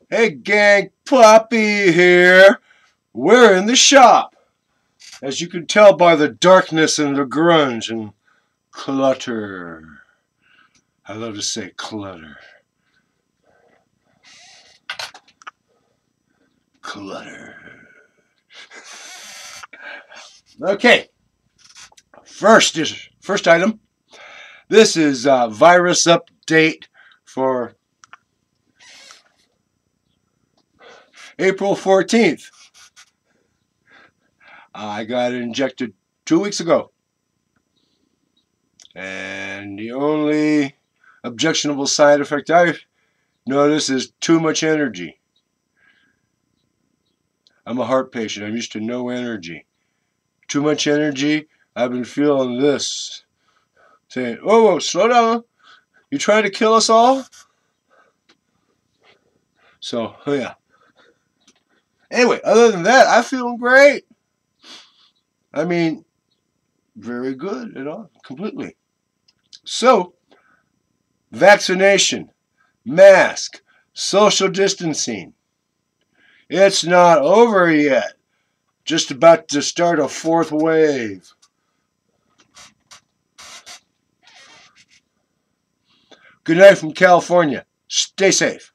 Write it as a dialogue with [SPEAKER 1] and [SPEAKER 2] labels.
[SPEAKER 1] Hey gang, Poppy here. We're in the shop. As you can tell by the darkness and the grunge and clutter. I love to say clutter. Clutter. Okay. First item. This is a virus update for April 14th. I got it injected 2 weeks ago. And the only objectionable side effect I've noticed is too much energy. I'm a heart patient. I'm used to no energy. Too much energy, I've been feeling this. Saying, whoa, slow down. You trying to kill us all? So, yeah. Anyway, other than that, I'm feeling great. I mean, very good at all, completely. So, vaccination, mask, social distancing. It's not over yet. Just about to start a fourth wave. Good night from California. Stay safe.